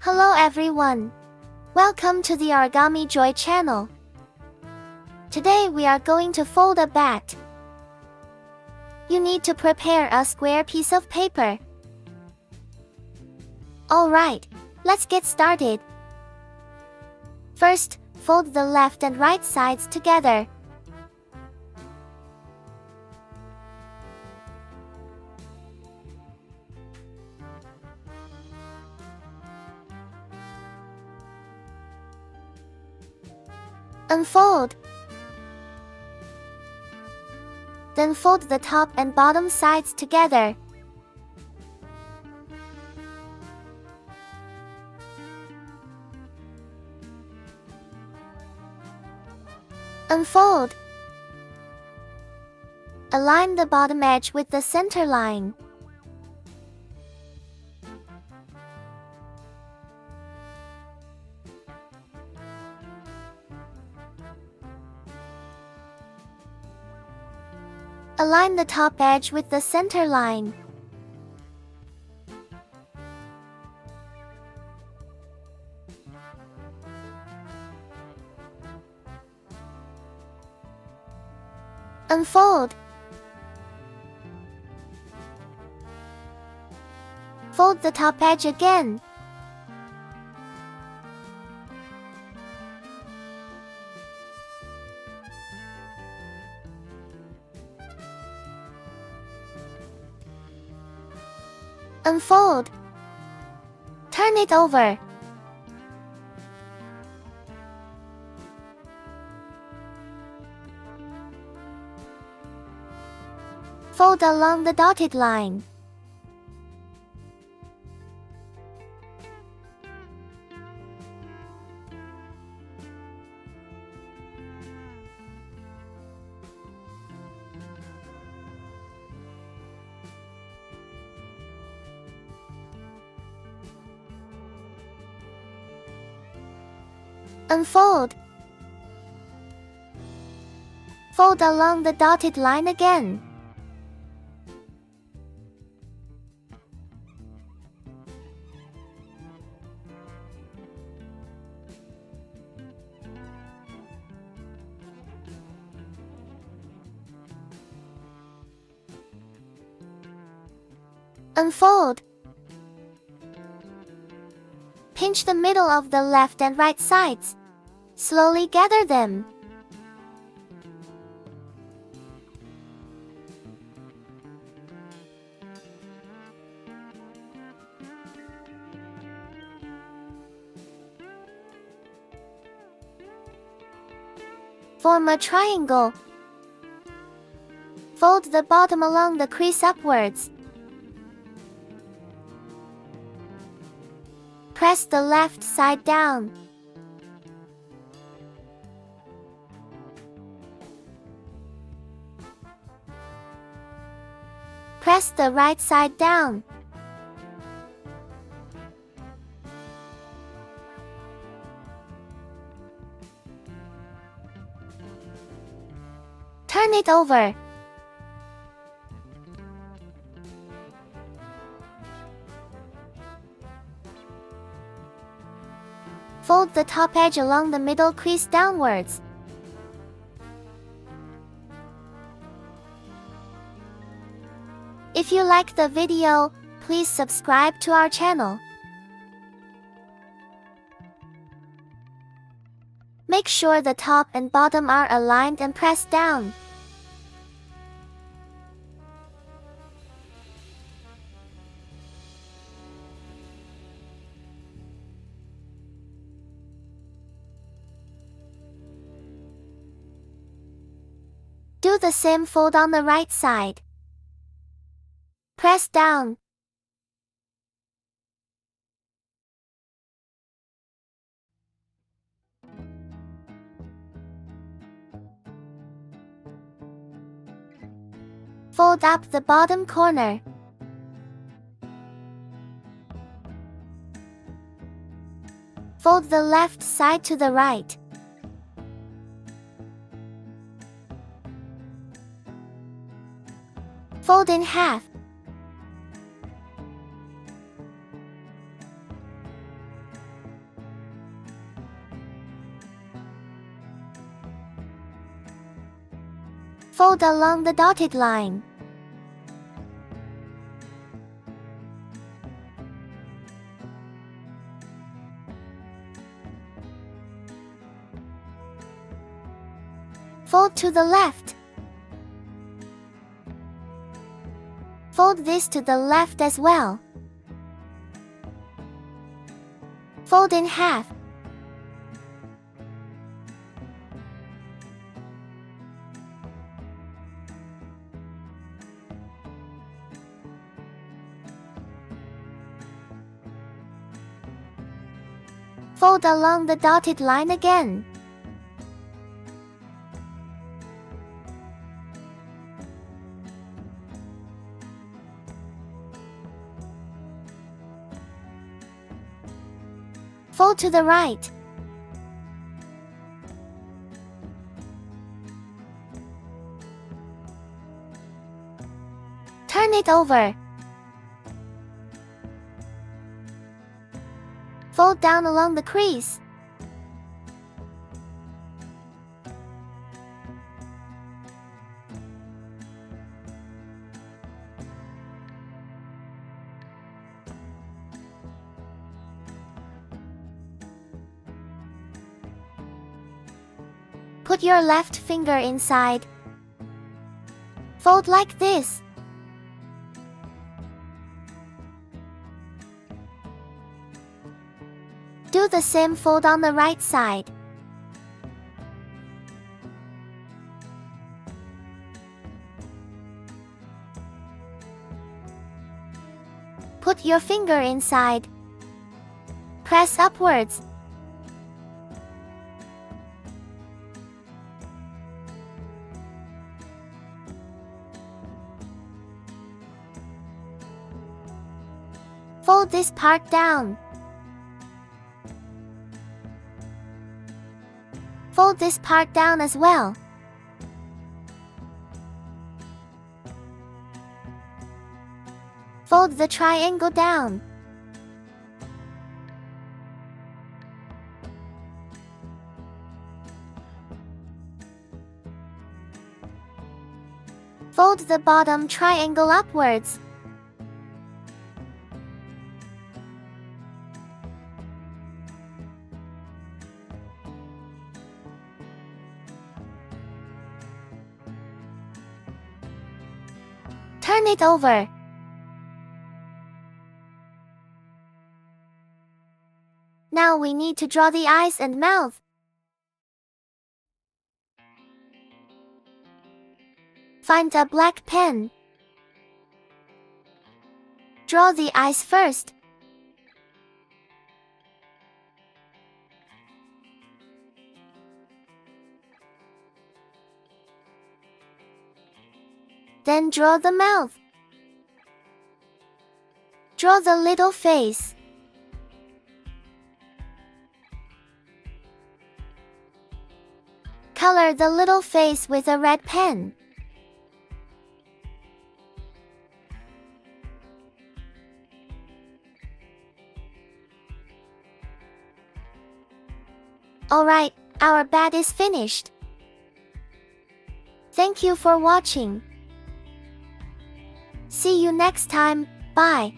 Hello everyone! Welcome to the Origami Joy channel. Today we are going to fold a bat. You need to prepare a square piece of paper. Alright, let's get started. First, fold the left and right sides together. Unfold. Then fold the top and bottom sides together. Unfold. Align the bottom edge with the center line. Align the top edge with the center line. Unfold. Fold the top edge again. Unfold. Turn it over. Fold along the dotted line. Unfold. Fold along the dotted line again. Unfold. Pinch the middle of the left and right sides. Slowly gather them. Form a triangle. Fold the bottom along the crease upwards. Press the left side down. Press the right side down. Turn it over. Fold the top edge along the middle crease downwards. If you like the video, please subscribe to our channel. Make sure the top and bottom are aligned and press down. Do the same fold on the right side. Press down. Fold up the bottom corner. Fold the left side to the right. Fold in half. Fold along the dotted line. Fold to the left. Fold this to the left as well. Fold in half. Fold along the dotted line again. Fold to the right. Turn it over. Fold down along the crease. Put your left finger inside. Fold like this. Do the same fold on the right side. Put your finger inside. Press upwards. Fold this part down. Fold this part down as well. Fold the triangle down. Fold the bottom triangle upwards. Turn it over. Now we need to draw the eyes and mouth. Find a black pen. Draw the eyes first. Then draw the mouth. Draw the little face. Color the little face with a red pen. Alright, our bat is finished. Thank you for watching. See you next time. Bye.